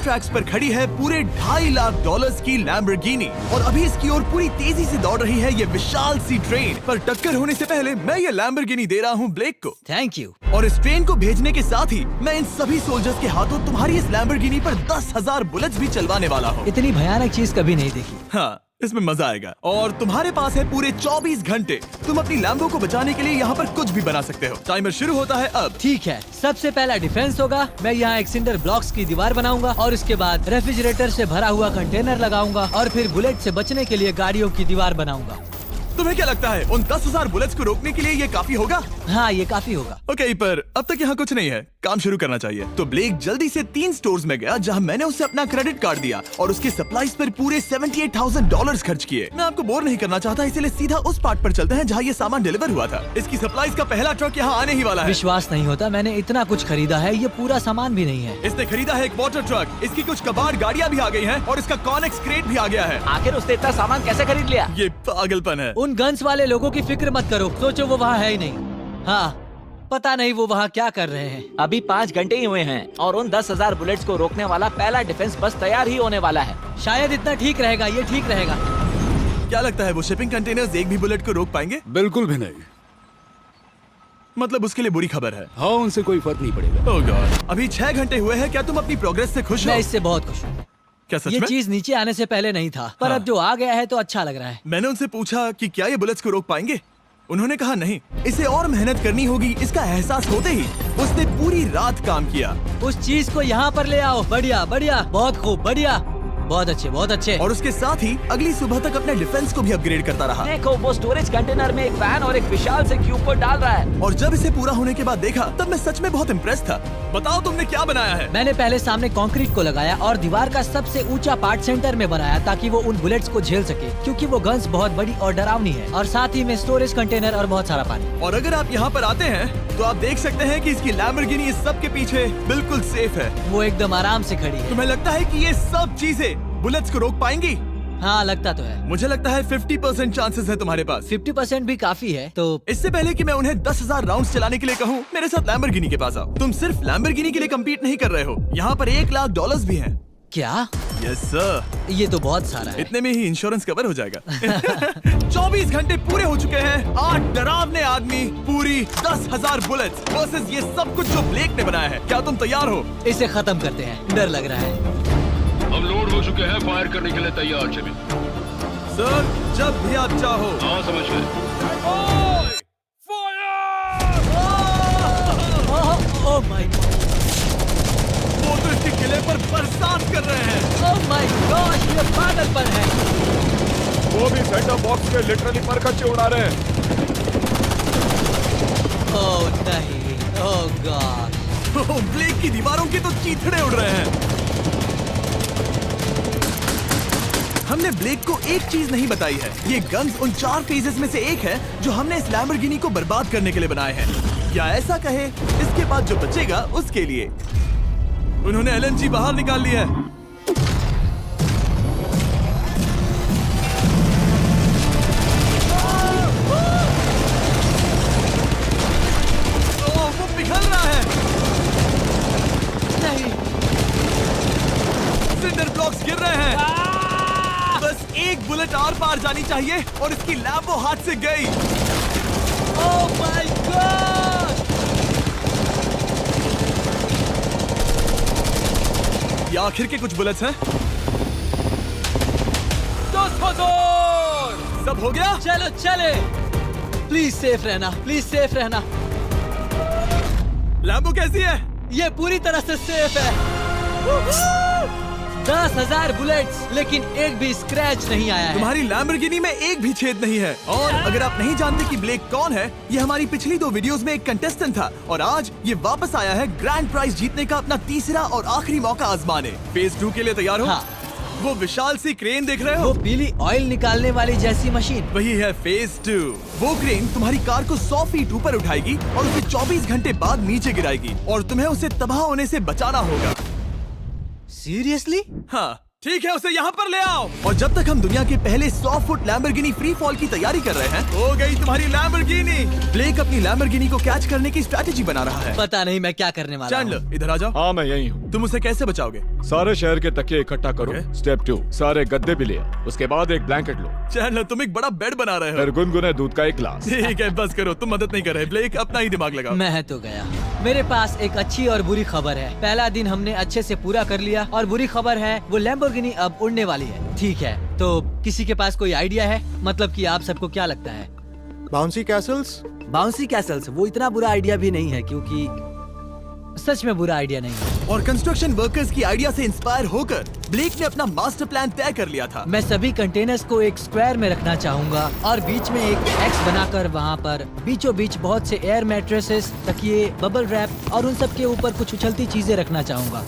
Tracks पर खड़ी है पूरे $2.5 लाख की लैम्बोर्गिनी और अभी इसकी ओर पूरी तेजी से दौड़ रही है ये विशाल सी ट्रेन। पर टक्कर होने से पहले मैं ये लैम्बोर्गिनी दे रहा हूँ ब्लेक को। Thank you. और इस ट्रेन को भेजने के साथ ही मैं इन सभी सोल्जर्स के हाथों तुम्हारी इस लैम्बोर्गिनी पर 10,000 बुलेट्स भी चलवाने वाला हूँ। इतनी भयानक चीज कभी नहीं देखी। हाँ, इसमें मजा आएगा। और तुम्हारे पास है पूरे 24 घंटे। तुम अपनी लैम्बो को बचाने के लिए यहाँ पर कुछ भी बना सकते हो। टाइमर शुरू होता है अब। ठीक है, सबसे पहला डिफेंस होगा। मैं यहाँ एक सिंडर ब्लॉक्स की दीवार बनाऊंगा और इसके बाद रेफ्रिजरेटर से भरा हुआ कंटेनर लगाऊंगा और फिर बुलेट से बचने के लिए गाड़ियों की दीवार बनाऊंगा। तुम्हें क्या लगता है उन 10,000 बुलेट्स को रोकने के लिए ये काफी होगा? हाँ, ये काफी होगा। ओके, पर अब तक यहाँ कुछ नहीं है, काम शुरू करना चाहिए। तो ब्लेक जल्दी से 3 स्टोर्स में गया जहाँ मैंने उसे अपना क्रेडिट कार्ड दिया और उसके सप्लाईज पर पूरे $78,000 खर्च किए। मैं आपको बोर नहीं करना चाहता, इसलिए सीधा उस पार्ट पर चलते हैं जहाँ ये सामान डिलीवर हुआ था। इसकी सप्लाईज का पहला ट्रक यहाँ आने ही वाला है। विश्वास नहीं होता, मैंने इतना कुछ खरीदा है, ये पूरा सामान भी नहीं है। इसने खरीदा है एक वाटर ट्रक, इसकी कुछ कबाड़ गाड़ियाँ भी आ गई हैं और इसका कॉनेक्स क्रेट भी आ गया है। आखिर उसने इतना सामान कैसे खरीद लिया? ये पागलपन है। उन गन्स वाले लोगों की फिक्र मत करो, सोचो वो वहाँ है ही नहीं। हाँ, पता नहीं वो वहाँ क्या कर रहे हैं। अभी 5 घंटे ही हुए हैं और उन 10,000 बुलेट्स को रोकने वाला पहला डिफेंस बस तैयार ही होने वाला है। शायद इतना ठीक रहेगा, ये ठीक रहेगा। क्या लगता है वो शिपिंग कंटेनर्स एक भी बुलेट को रोक पाएंगे? बिल्कुल भी नहीं। मतलब उसके लिए बुरी खबर है। हाँ, उनसे कोई फर्क नहीं पड़ेगा। ओह गॉड, अभी 6 घंटे हुए हैं। क्या तुम अपनी प्रोग्रेस से खुश हो? मैं इससे बहुत खुश हूँ। क्या सच ये में? चीज नीचे आने से पहले नहीं था, पर हाँ। अब जो आ गया है तो अच्छा लग रहा है। मैंने उनसे पूछा कि क्या ये बुलेट्स को रोक पाएंगे। उन्होंने कहा नहीं, इसे और मेहनत करनी होगी। इसका एहसास होते ही उसने पूरी रात काम किया। उस चीज को यहाँ पर ले आओ। बढ़िया बढ़िया, बहुत खूब, बढ़िया, बहुत अच्छे, बहुत अच्छे। और उसके साथ ही अगली सुबह तक अपने डिफेंस को भी अपग्रेड करता रहा। देखो, वो स्टोरेज कंटेनर में एक वैन और एक विशाल से क्यूब को डाल रहा है। और जब इसे पूरा होने के बाद देखा तब मैं सच में बहुत इम्प्रेस था। बताओ तुमने क्या बनाया है? मैंने पहले सामने कंक्रीट को लगाया और दीवार का सबसे ऊंचा पार्ट सेंटर में बनाया ताकि वो उन बुलेट्स को झेल सके, क्योंकि वो गन्स बहुत बड़ी और डरावनी है। और साथ ही में स्टोरेज कंटेनर और बहुत सारा पानी। और अगर आप यहाँ पर आते हैं तो आप देख सकते हैं कि इसकी लैम्बोर्गिनी इस सब के पीछे बिल्कुल सेफ है। वो एकदम आराम से खड़ी है। तुम्हें लगता है कि ये सब चीजें बुलेट्स को रोक पाएंगी? हाँ, लगता तो है। मुझे लगता है 50% चांसेस है तुम्हारे पास। 50% भी काफी है। तो इससे पहले कि मैं उन्हें 10,000 राउंड्स चलाने के लिए कहूँ, मेरे साथ लैम्बोर्गिनी के पास आओ। तुम सिर्फ लैम्बोर्गिनी के लिए कम्पीट नहीं कर रहे हो, यहाँ पर $1 लाख भी हैं। क्या? Yes sir. ये तो बहुत सारा है। इतने में ही इंश्योरेंस कवर हो जाएगा। 24 घंटे पूरे हो चुके हैं। 8 डरावने आदमी, पूरी 10,000 बुलेट्स वर्सेस ये सब कुछ जो ब्लेक ने बनाया है। क्या तुम तैयार हो? इसे खत्म करते हैं, डर लग रहा है। हम लोड हो चुके हैं, फायर करने के लिए तैयार। चलिए सर, जब भी आप चाहो। हाँ, समझ गए। ओह माय गॉड, वो तो इसके किले पर बरसात कर रहे हैं। ओह माय गॉड, ये पागलपन है। वो भी सेंटर बॉक्स में लिटरली पर कच्चे उड़ा रहे हैं। ओह नहीं, ओह गॉड। ब्लेक की दीवारों के तो चीथड़े उड़ रहे हैं। हमने ब्लेक को एक चीज नहीं बताई है, ये गन्स उन 4 फेजेस में से एक है जो हमने इस लैम्बोर्गिनी को बर्बाद करने के लिए बनाए हैं। या ऐसा कहे, इसके बाद जो बचेगा उसके लिए। उन्होंने LNG बाहर निकाल लिया है। वो पिघल रहा है। नहीं, सिंडर ब्लॉक्स गिर रहे हैं। बस एक बुलेट और पार जानी चाहिए और इसकी लैम्बो हाथ से गई। Oh my God. ये आखिर के कुछ बुलेट्स हैं। सब हो गया? चलो चले। प्लीज सेफ रहना, प्लीज सेफ रहना। लैम्बो कैसी है? ये पूरी तरह से सेफ है। 10,000 बुलेट्स, लेकिन एक भी स्क्रैच नहीं आया है। तुम्हारी लैम्बोर्गिनी में एक भी छेद नहीं है। और अगर आप नहीं जानते कि ब्लेक कौन है, ये हमारी पिछली 2 वीडियोस में एक कंटेस्टेंट था और आज ये वापस आया है ग्रैंड प्राइज जीतने का अपना तीसरा और आखिरी मौका आजमाने। फेज 2 के लिए तैयार हो? हाँ। वो विशाल सी क्रेन देख रहे हो? वो पीली ऑयल निकालने वाली जैसी मशीन। वही है फेज 2। वो क्रेन तुम्हारी कार को 100 फीट ऊपर उठाएगी और उसे 24 घंटे बाद नीचे गिराएगी और तुम्हें उसे तबाह होने से बचाना होगा। सीरियसली? हाँ, ठीक है, उसे यहाँ पर ले आओ। और जब तक हम दुनिया के पहले 100 फुट लैम्बोर्गिनी फ्री फॉल की तैयारी कर रहे हैं, हो गई तुम्हारी लैम्बोर्गिनी। ब्लेक अपनी लैम्बोर्गिनी को कैच करने की स्ट्रैटेजी बना रहा है। पता नहीं मैं क्या करने वाला हूँ। चैंडलर इधर आ जाओ। हाँ, मैं यही हूँ। तुम उसे कैसे बचाओगे? सारे शहर के तकिए इकट्ठा करो। Okay. स्टेप 2, सारे गद्दे भी ले आओ। उसके बाद एक ब्लैंकेट लो। चैंडलर तुम एक बड़ा बेड बना रहे फिर हो। गुनगुने दूध का एक गिलास। ठीक है, बस करो, तुम मदद नहीं कर रहे। ब्लेक अपना ही दिमाग लगाओ। मैं तो गया। मेरे पास एक अच्छी और बुरी खबर है। पहला दिन हमने अच्छे से पूरा कर लिया और बुरी खबर है वो लैम्बोर्गिनी अब उड़ने वाली है। ठीक है, तो किसी के पास कोई आइडिया है? मतलब कि आप सबको क्या लगता है? Bouncy Castle's? बाउंसी कैसल्स वो इतना बुरा आइडिया भी नहीं है, क्योंकि सच में बुरा आइडिया नहीं है। और कंस्ट्रक्शन वर्कर्स की आइडिया से इंस्पायर होकर ब्लेक ने अपना मास्टर प्लान तय कर लिया था। मैं सभी कंटेनर्स को एक स्क्वायर में रखना चाहूंगा और बीच में एक एक्स बनाकर वहाँ पर बीचों बीच बहुत से एयर मैट्रेसेस, तकिए, बबल रैप और उन सब के ऊपर कुछ उछलती चीजें रखना चाहूंगा।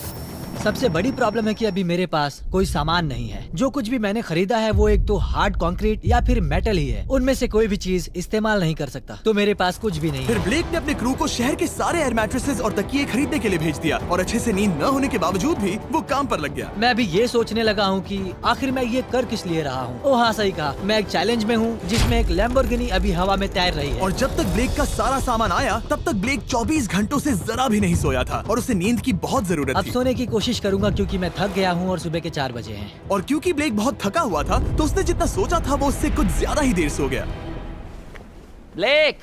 सबसे बड़ी प्रॉब्लम है कि अभी मेरे पास कोई सामान नहीं है। जो कुछ भी मैंने खरीदा है वो एक तो हार्ड कंक्रीट या फिर मेटल ही है। उनमें से कोई भी चीज इस्तेमाल नहीं कर सकता, तो मेरे पास कुछ भी नहीं फिर है। ब्लेक ने अपने क्रू को शहर के सारे एयर मैट्रेसेस और तकिए खरीदने के लिए भेज दिया और अच्छे से नींद न होने के बावजूद भी वो काम पर लग गया। मैं अभी ये सोचने लगा हूँ कि आखिर मैं ये कर किस लिए रहा हूँ। ओह हाँ, सही कहा, मैं एक चैलेंज में हूँ जिसमें एक लैम्बोर्गिनी अभी हवा में तैर रही है। और जब तक ब्लेक का सारा सामान आया तब तक ब्लेक 24 घंटों से जरा भी नहीं सोया था और उसे नींद की बहुत जरूरत अब थी। सोने की कोशिश करूंगा क्योंकि मैं थक गया हूँ और सुबह के 4 बजे हैं। और क्योंकि ब्लेक बहुत थका हुआ था तो उसने जितना सोचा था वो उससे कुछ ज्यादा ही देर सो गया। ब्लेक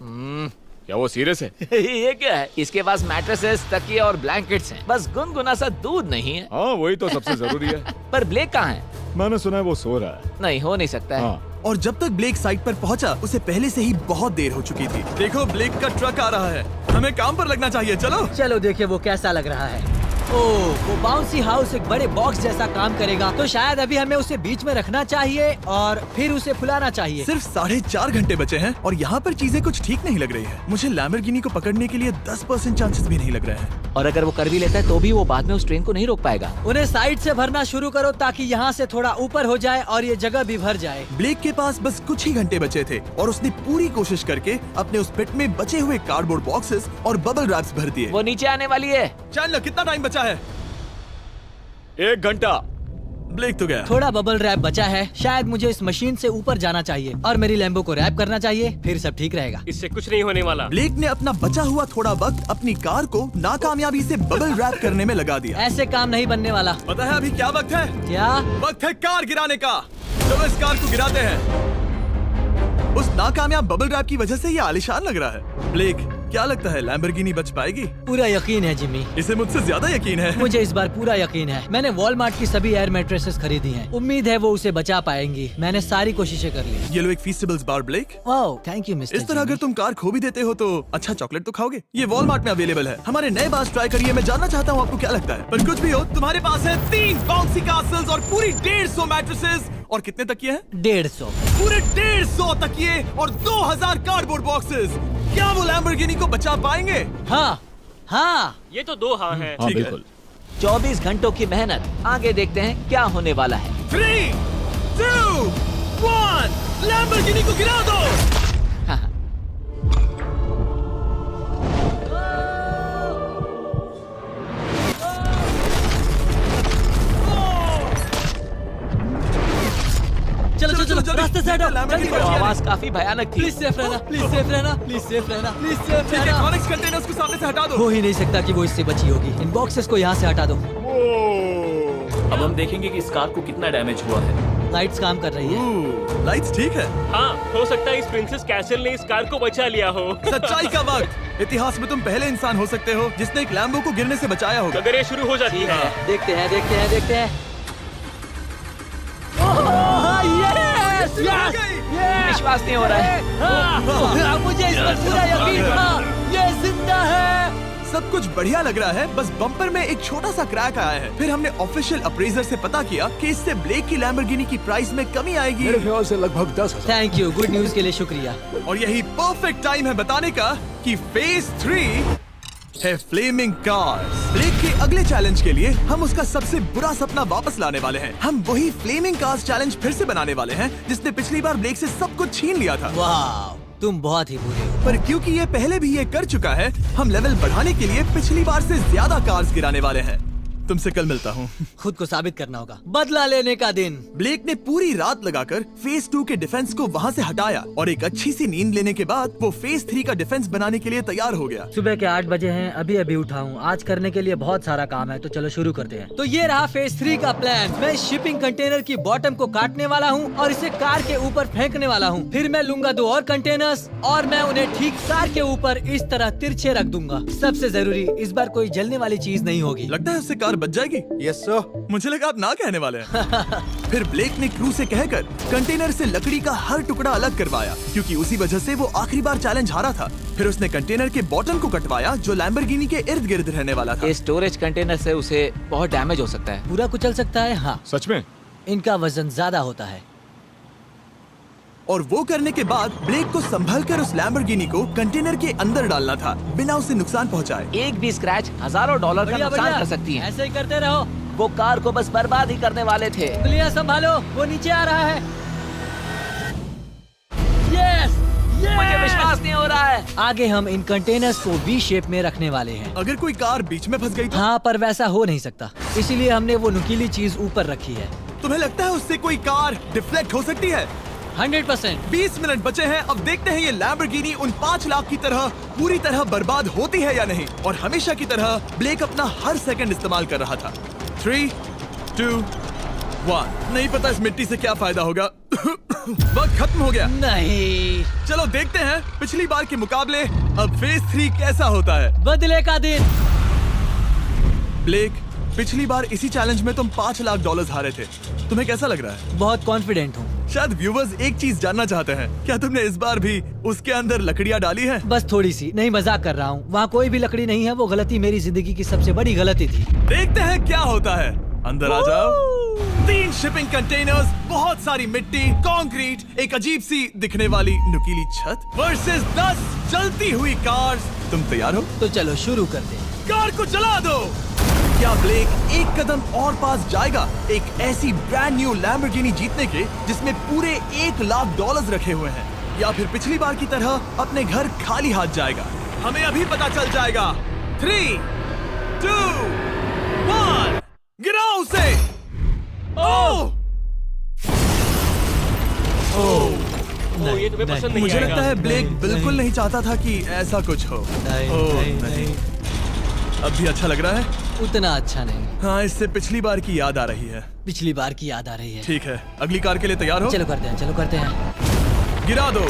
क्या वो सीरियस है? ये क्या है? इसके पास मैट्रेसेस, तकिए और ब्लैंकेट्स हैं। बस गुनगुना सा दूध नहीं है। हाँ, वही तो सबसे जरूरी है। पर ब्लेक कहाँ है? मैंने सुना है वो सो रहा है। नहीं, हो नहीं सकता है। हाँ। और जब तक ब्लेक साइट पर पहुंचा उसे पहले से ही बहुत देर हो चुकी थी। देखो, ब्लेक का ट्रक आ रहा है, हमें काम पर लगना चाहिए। चलो चलो देखिए वो कैसा लग रहा है। ओह, वो बाउंसी हाउस एक बड़े बॉक्स जैसा काम करेगा, तो शायद अभी हमें उसे बीच में रखना चाहिए और फिर उसे फुलाना चाहिए। सिर्फ 4.5 घंटे बचे हैं और यहाँ पर चीजें कुछ ठीक नहीं लग रही है। मुझे लैम्बोर्गिनी को पकड़ने के लिए 10% चांसेस भी नहीं लग रहे हैं। और अगर वो कर भी लेता है तो भी वो बाद में उस ट्रेन को नहीं रोक पाएगा। उन्हें साइड से भरना शुरू करो ताकि यहाँ से थोड़ा ऊपर हो जाए और ये जगह भी भर जाए। ब्लेक के पास बस कुछ ही घंटे बचे थे और उसने पूरी कोशिश करके अपने उस पिट में बचे हुए कार्डबोर्ड बॉक्सेस और बबल रैप्स भर दिए। वो नीचे आने वाली है। चैंडलर, कितना टाइम बचा है? 1 घंटा। ब्लेक तो गया। थोड़ा बबल रैप बचा है। शायद मुझे इस मशीन से ऊपर जाना चाहिए और मेरी लैम्बो को रैप करना चाहिए, फिर सब ठीक रहेगा। इससे कुछ नहीं होने वाला। ब्लेक ने अपना बचा हुआ थोड़ा वक्त अपनी कार को नाकामयाबी से बबल रैप करने में लगा दिया। ऐसे काम नहीं बनने वाला। पता है अभी क्या वक्त है? क्या? वक्त है कार गिराने का। चलो इस कार को गिराते हैं। उस नाकामयाब बबल रैप की वजह से ये आलीशान लग रहा है। ब्लेक, क्या लगता है लैम्बोर्गिनी बच पाएगी? पूरा यकीन है जिमी। इसे मुझसे ज्यादा यकीन है। मुझे इस बार पूरा यकीन है। मैंने वॉलमार्ट की सभी एयर मैट्रेसेस खरीदी हैं। उम्मीद है वो उसे बचा पाएंगी। मैंने सारी कोशिशें कर ली। ये लो एक Feastables bar Blake. Oh, thank you mister. इस तरह अगर तुम कार खो भी देते हो तो अच्छा चॉकलेट तो खाओगे। ये वॉलमार्ट में अवेलेबल है। हमारे नए बार ट्राई करिए। मैं जानना चाहता हूँ आपको क्या लगता है। पर कुछ भी हो, तुम्हारे पास है 3 बाउंसी कासल्स और पूरी 150 मैट्रेसेस और कितने तकिए हैं? 150। पूरे 150 तकिए और 2000 कार्डबोर्ड बॉक्सेस। क्या वो लैम्बोर्गिनी को बचा पाएंगे? हाँ हाँ। ये तो 2 हाँ हैं। हाँ, ठीक है। बिल्कुल। 24 घंटों की मेहनत। आगे देखते हैं क्या होने वाला है। 3, 2, 1, लैम्बोर्गिनी को गिरा दो। चलो चलो चलो, रास्ते से हटो। जल्दी वो आवाज काफी भयानक थी। प्लीज सेफ रहना, प्लीज सेफ रहना, प्लीज सेफ रहना, प्लीज सेफ ठीक है, रहना। कॉनिक्स कंटेनर्स को सामने से हटा दो। हो ही नहीं सकता कि वो इससे बची होगी। इन बॉक्सेस को यहाँ से हटा दो। अब हम देखेंगे कि इस कार को कितना डैमेज हुआ है। लाइट्स काम कर रही है। लाइट्स ठीक है। हाँ, हो सकता है इस प्रिंसेस कैसल ने इस कार को बचा लिया हो। सच्चाई का वक्त। इतिहास में तुम पहले इंसान हो सकते हो जिसने एक लैम्बो को गिरने से बचाया होगा। अगर ये शुरू हो जाती है। देखते हैं देखते हैं देखते हैं। यस यस विश्वास नहीं हो रहा है। मुझे इस पर पूरा यकीन था। ये जिंदा है। सब कुछ बढ़िया लग रहा है, बस बम्पर में एक छोटा सा क्रैक आया है। फिर हमने ऑफिशियल अप्रेजर से पता किया कि इससे ब्लेक की लैम्बोर्गिनी की प्राइस में कमी आएगी। मेरे ख्याल से लगभग 10,000। थैंक यू, गुड न्यूज के लिए शुक्रिया। और यही परफेक्ट टाइम है बताने का कि फेज 3 है फ्लेमिंग कार्स। ब्लेक के अगले चैलेंज के लिए हम उसका सबसे बुरा सपना वापस लाने वाले हैं। हम वही फ्लेमिंग कार्स चैलेंज फिर से बनाने वाले हैं जिसने पिछली बार ब्लेक से सब कुछ छीन लिया था। वाह, तुम बहुत ही बुरे हो। पर क्योंकि ये पहले भी ये कर चुका है, हम लेवल बढ़ाने के लिए पिछली बार से ज्यादा कार्स गिराने वाले हैं। तुमसे कल मिलता हूँ। खुद को साबित करना होगा। बदला लेने का दिन। ब्लेक ने पूरी रात लगाकर फेज 2 के डिफेंस को वहाँ से हटाया और एक अच्छी सी नींद लेने के बाद वो फेज 3 का डिफेंस बनाने के लिए तैयार हो गया। सुबह के 8 बजे हैं, अभी अभी उठा हूँ। आज करने के लिए बहुत सारा काम है, तो चलो शुरू करते हैं। तो ये रहा फेज 3 का प्लान। मैं शिपिंग कंटेनर की बॉटम को काटने वाला हूँ और इसे कार के ऊपर फेंकने वाला हूँ। फिर मैं लूंगा 2 और कंटेनर्स और मैं उन्हें ठीक कार के ऊपर इस तरह तिरछे रख दूंगा। सबसे जरूरी, इस बार कोई जलने वाली चीज नहीं होगी। लगता है उससे कार बच जाएगी। Yes sir. मुझे लगा आप ना कहने वाले हैं। फिर ब्लेक ने क्रू से कहकर कंटेनर से लकड़ी का हर टुकड़ा अलग करवाया, क्योंकि उसी वजह से वो आखिरी बार चैलेंज हारा था। फिर उसने कंटेनर के बॉटम को कटवाया जो लैम्बोर्गिनी के इर्द गिर्द रहने वाला था। इस स्टोरेज कंटेनर से उसे बहुत डैमेज हो सकता है। पूरा कुचल सकता है। हाँ, सच में? इनका वजन ज्यादा होता है। और वो करने के बाद ब्लेक को संभलकर उस लैम्बोर्गिनी को कंटेनर के अंदर डालना था बिना उसे नुकसान पहुंचाए। एक भी स्क्रैच हजारों डॉलर का बढ़िया, नुकसान बढ़िया। कर सकती है। ऐसे ही करते रहो। वो कार को बस बर्बाद ही करने वाले थे। उंगलियां संभालो, वो नीचे आ रहा है। यस, मुझे विश्वास नहीं हो रहा है। आगे हम इन कंटेनर्स को वी शेप में रखने वाले हैं। अगर कोई कार बीच में फंस गई तो? हाँ, पर वैसा हो नहीं सकता, इसीलिए हमने वो नुकीली चीज ऊपर रखी है। तुम्हें लगता है उससे कोई कार डिफ्लेक्ट हो सकती है? 100%। 20 मिनट बचे हैं। अब देखते हैं ये लैम्बोर्गिनी उन 5 लाख की तरह पूरी तरह बर्बाद होती है या नहीं। और हमेशा की तरह ब्लेक अपना हर सेकंड इस्तेमाल कर रहा था। 3, 2, 1। नहीं पता इस मिट्टी से क्या फायदा होगा। वक्त खत्म हो गया। नहीं, चलो देखते हैं पिछली बार के मुकाबले अब फेज 3 कैसा होता है। बदले का दिन। ब्लेक, पिछली बार इसी चैलेंज में तुम $5 लाख हारे थे। तुम्हें कैसा लग रहा है? बहुत कॉन्फिडेंट हूँ। शायद व्यूवर्स एक चीज जानना चाहते हैं, क्या तुमने इस बार भी उसके अंदर लकड़ियाँ डाली हैं? बस थोड़ी सी, नहीं मजाक कर रहा हूँ। वहाँ कोई भी लकड़ी नहीं है। वो गलती मेरी जिंदगी की सबसे बड़ी गलती थी। देखते हैं क्या होता है। अंदर आ जाओ। 3 शिपिंग कंटेनर्स, बहुत सारी मिट्टी, कंक्रीट, एक अजीब सी दिखने वाली नुकीली छत वर्सेस 10 चलती हुई कार्स। तुम तैयार हो? तो चलो शुरू करते हैं। कार को चला दो। क्या ब्लेक एक कदम और पास जाएगा एक ऐसी ब्रांड न्यू लैम्बोर्गिनी जीतने के जिसमें पूरे $1 लाख रखे हुए हैं, या फिर पिछली बार की तरह अपने घर खाली हाथ जाएगा? हमें अभी पता चल जाएगा। 3, 2, 1, गिराओ उसे। ओह! ओ, ये तुम्हें पसंद नहीं मुझे आएगा। लगता है ब्लेक नहीं, बिल्कुल नहीं। नहीं चाहता था कि ऐसा कुछ हो। नहीं, ओह, नहीं। अब भी अच्छा लग रहा है? उतना अच्छा नहीं। हाँ, इससे पिछली बार की याद आ रही है। पिछली बार की याद आ रही है। ठीक है, अगली कार के लिए तैयार हो? चलो करते हैं, चलो करते हैं। गिरा दो।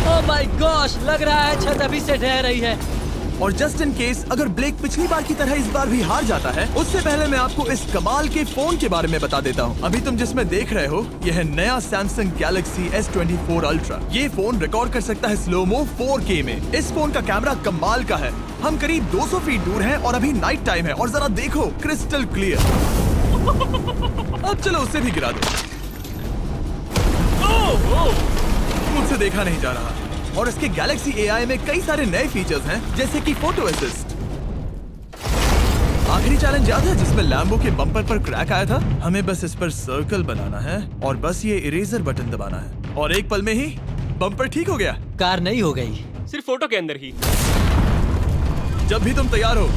ओह माय गॉश, लग रहा है छत अभी से ढह रही है। और जस्ट इन केस अगर ब्लेक पिछली बार की तरह इस बार भी हार जाता है, उससे पहले मैं आपको इस कमाल के फोन के बारे में बता देता हूँ। अभी तुम जिसमें देख रहे हो, यह है नया Samsung Galaxy S24 Ultra। ये फोन रिकॉर्ड कर सकता है स्लोमो 4K में। इस फोन का कैमरा कमाल का है। हम करीब 200 फीट दूर हैं और अभी नाइट टाइम है और जरा देखो, क्रिस्टल क्लियर। अब चलो उसे भी गिरा दो। मुझसे देखा नहीं जा रहा। और इसके Galaxy AI में कई सारे नए फीचर्स हैं, जैसे कि फोटो असिस्ट। आखिरी चैलेंज याद है जिसमें लैम्बो के बम्पर पर क्रैक आया था? हमें बस इस पर सर्कल बनाना है और बस ये इरेजर बटन दबाना है और एक पल में ही बम्पर ठीक हो गया। कार नई हो गई। सिर्फ फोटो के अंदर ही। जब भी तुम तैयार हो।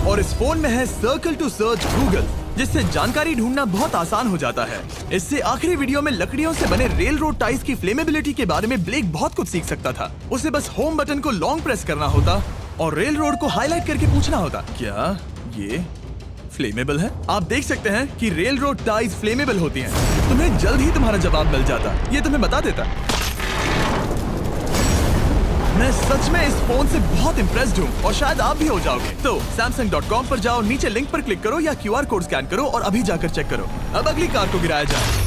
और इस फोन में है सर्कल टू सर्च गूगल, जिससे जानकारी ढूंढना बहुत आसान हो जाता है। इससे आखिरी वीडियो में लकड़ियों से बने रेल रोड टाइज की फ्लेमेबिलिटी के बारे में ब्लेक बहुत कुछ सीख सकता था। उसे बस होम बटन को लॉन्ग प्रेस करना होता और रेल रोड को हाईलाइट करके पूछना होता, क्या ये फ्लेमेबल है? आप देख सकते हैं कि रेल रोड टाइज फ्लेमेबल होती हैं। तुम्हें जल्द ही तुम्हारा जवाब मिल जाता। ये तुम्हें बता देता। मैं सच में इस फोन से बहुत इम्प्रेस्ड हूँ और शायद आप भी हो जाओगे। तो Samsung.com पर जाओ, नीचे लिंक पर क्लिक करो या QR कोड स्कैन करो और अभी जाकर चेक करो। अब अगली कार को गिराया जाए।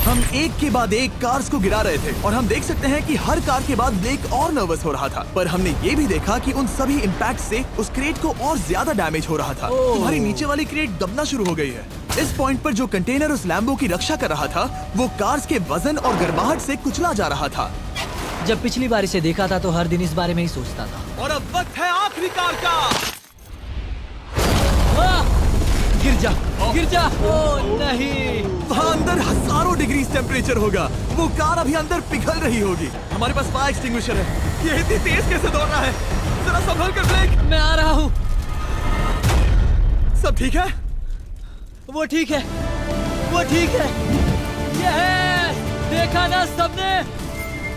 हम एक के बाद एक कार्स को गिरा रहे थे और हम देख सकते हैं कि हर कार के बाद ब्लेक और नर्वस हो रहा था, पर हमने ये भी देखा कि उन सभी इम्पैक्ट से उस क्रेट को और ज्यादा डैमेज हो रहा था। तुम्हारी नीचे वाली क्रेट दबना शुरू हो गई है। इस पॉइंट पर जो कंटेनर उस लैम्बो की रक्षा कर रहा था, वो कार्स के वजन और गर्माहट से कुचला जा रहा था। जब पिछली बार इसे देखा था तो हर दिन इस बारे में ही सोचता था। और अब वक्त है आखिरी कार का। गिर जा, गिर जा। ओह नहीं। वहाँ अंदर हजारों डिग्री टेम्परेचर होगा वो कार अभी अंदर पिघल रही होगी। हमारे पास फायर एक्सटिंग्विशर है। ये इतनी तेज कैसे दौड़ रहा है? जरा संभल कर ब्लेक। मैं आ रहा हूँ। सब ठीक है? वो ठीक है, वो ठीक है। ये है, देखा ना सबने।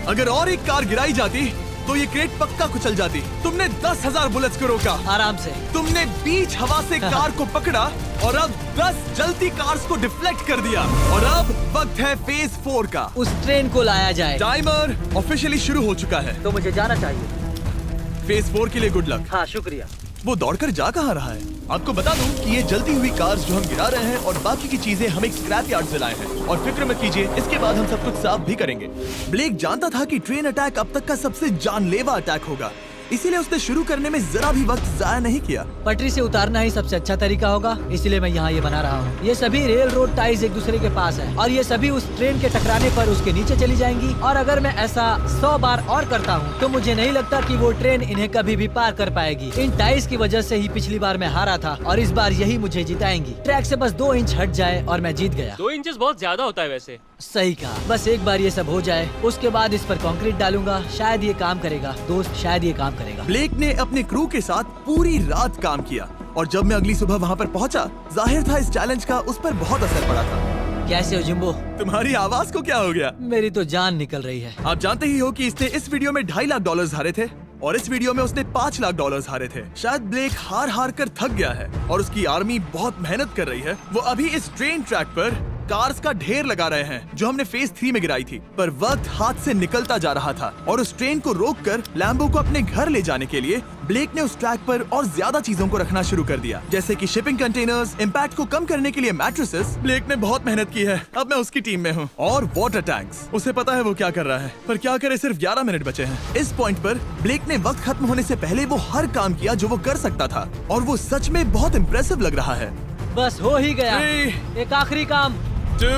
अगर और एक कार गिराई जाती तो ये क्रेट पक्का कुचल जाती। तुमने 10,000 बुलेट्स को रोका। आराम से। तुमने बीच हवा से कार को पकड़ा और अब 10 जलती कार्स को डिफ्लेक्ट कर दिया। और अब वक्त है फेज 4 का। उस ट्रेन को लाया जाए। टाइमर ऑफिशियली शुरू हो चुका है। तो मुझे जाना चाहिए। फेज 4 के लिए गुड लक। हाँ, शुक्रिया। वो दौड़कर जा कहाँ रहा है? आपको बता दूं कि ये जलती हुई कार्स जो हम गिरा रहे हैं और बाकी की चीजें हम एक स्क्रैप यार्ड से लाए हैं। और फिक्र मत कीजिए, इसके बाद हम सब कुछ साफ भी करेंगे। ब्लेक जानता था कि ट्रेन अटैक अब तक का सबसे जानलेवा अटैक होगा, इसीलिए उसने शुरू करने में जरा भी वक्त जाया नहीं किया। पटरी से उतारना ही सबसे अच्छा तरीका होगा, इसलिए मैं यहाँ ये बना रहा हूँ। ये सभी रेल रोड टाइज एक दूसरे के पास है और ये सभी उस ट्रेन के टकराने पर उसके नीचे चली जाएंगी। और अगर मैं ऐसा 100 बार और करता हूँ तो मुझे नहीं लगता कि वो ट्रेन इन्हें कभी भी पार कर पाएगी। इन टाइज की वजह से ही पिछली बार मैं हारा था और इस बार यही मुझे जिताएंगी। ट्रैक से बस 2 इंच हट जाए और मैं जीत गया। 2 इंचेस बहुत ज्यादा होता है वैसे। सही कहा। बस एक बार ये सब हो जाए, उसके बाद इस पर कंक्रीट डालूंगा। शायद ये काम करेगा दोस्त, शायद ये काम करेगा। ब्लेक ने अपने क्रू के साथ पूरी रात काम किया और जब मैं अगली सुबह वहाँ पर पहुँचा, जाहिर था इस चैलेंज का उस पर बहुत असर पड़ा था। कैसे हो जिम्बो? तुम्हारी आवाज को क्या हो गया? मेरी तो जान निकल रही है। आप जानते ही हो कि इसने इस वीडियो में $2.5 लाख हारे थे और इस वीडियो में उसने $5 लाख हारे थे। शायद ब्लेक हार कर थक गया है और उसकी आर्मी बहुत मेहनत कर रही है। वो अभी इस ट्रेन ट्रैक पर कार्स का ढेर लगा रहे हैं जो हमने फेज 3 में गिराई थी। पर वक्त हाथ से निकलता जा रहा था और उस ट्रेन को रोककर लैम्बो को अपने घर ले जाने के लिए ब्लेक ने उस ट्रैक पर और ज्यादा चीजों को रखना शुरू कर दिया, जैसे कि शिपिंग कंटेनर्स, इम्पैक्ट को कम करने के लिए मैट्रेसेस। ब्लेक ने बहुत मेहनत की है, अब मैं उसकी टीम में हूँ। और वाटर टैंक्स, उसे पता है वो क्या कर रहा है, पर क्या करे, सिर्फ 11 मिनट बचे हैं। इस पॉइंट पर ब्लेक ने वक्त खत्म होने से पहले वो हर काम किया जो वो कर सकता था और वो सच में बहुत इम्प्रेसिव लग रहा है। बस हो ही गया। 3, एक आखिरी काम। 2,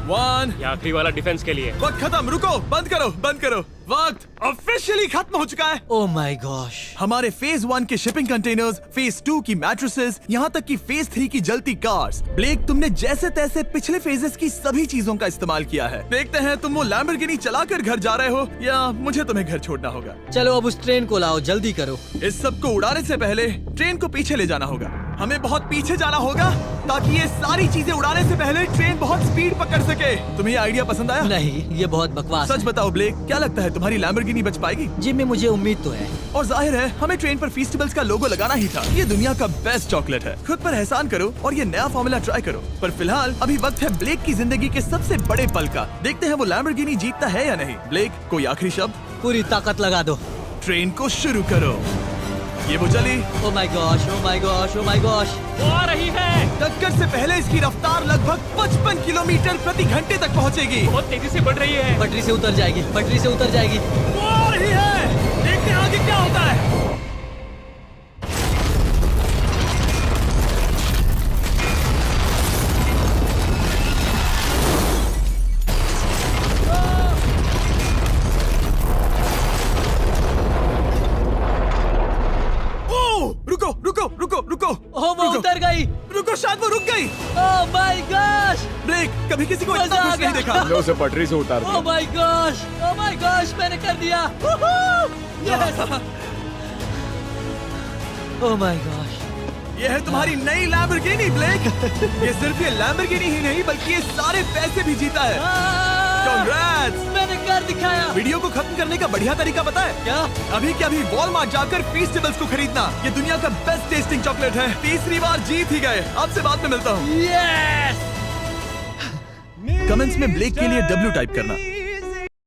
1। ये आखिरी वाला डिफेंस के लिए। वक्त खत्म, रुको, बंद करो, बंद करो। वक्त ऑफिशियली खत्म हो चुका है। Oh my gosh. हमारे फेज 1 के शिपिंग कंटेनर्स, फेज 2 की मैट्रेसेस, यहाँ तक कि फेज 3 की जलती कार्स। ब्लेक, तुमने जैसे तैसे पिछले फेजेस की सभी चीजों का इस्तेमाल किया है। देखते हैं तुम वो लैम्बोर्गिनी चलाकर घर जा रहे हो या मुझे तुम्हें घर छोड़ना होगा। चलो अब उस ट्रेन को लाओ, जल्दी करो। इस सब को उड़ाने से पहले ट्रेन को पीछे ले जाना होगा। हमें बहुत पीछे जाना होगा ताकि ये सारी चीजें उड़ाने से पहले ट्रेन बहुत स्पीड पकड़ सके। तुम्हें ये आइडिया पसंद आया? नहीं, ये बहुत बकवास सच बताओ ब्लेक, क्या लगता है तुम्हारी लैम्बोर्गिनी बच पाएगी? जिम्मी, मुझे उम्मीद तो है। और जाहिर है हमें ट्रेन पर फेस्टिवल्स का लोगो लगाना ही था। ये दुनिया का बेस्ट चॉकलेट है। खुद पर एहसान करो और ये नया फॉर्मूला ट्राई करो। पर फिलहाल अभी वक्त है ब्लेक की जिंदगी के सबसे बड़े पल का। देखते हैं वो लैम्बोर्गिनी जीतता है या नहीं। ब्लेक, कोई आखिरी शब्द? पूरी ताकत लगा दो। ट्रेन को शुरू करो। ये वो चली। Oh my gosh, oh my gosh, oh my gosh. वो आ रही है। टक्कर से पहले इसकी रफ्तार लगभग 55 किलोमीटर प्रति घंटे तक पहुंचेगी। बहुत तेजी से बढ़ रही है। पटरी से उतर जाएगी, पटरी से उतर जाएगी। वो आ रही है। देखते हैं आगे क्या होता है। रुको। ओह, वो उतर गई। रुको, शायद वो रुक गई। Oh my gosh. ब्लेक, कभी किसी को इतना मजा आ खुश नहीं गया। देखा। हमने उसे पटरी से उतार ओह दिया। My gosh, oh my gosh, मैंने कर दिया। यस। Oh my gosh. ये है तुम्हारी नई लैम्बोर्गिनी ब्लेक। ये सिर्फ ये लैम्बोर्गिनी ही नहीं बल्कि ये सारे पैसे भी जीता है। Congrats! मैंने कर दिखाया। वीडियो को खत्म करने का बढ़िया तरीका पता है क्या? अभी के अभी वॉलमार्ट जाकर फेस्टिवल्स को खरीदना। ये दुनिया का बेस्ट टेस्टिंग चॉकलेट है। तीसरी बार जीत ही गए। आपसे बाद में मिलता हूँ। यस। कमेंट्स में ब्लेक के लिए W टाइप करना।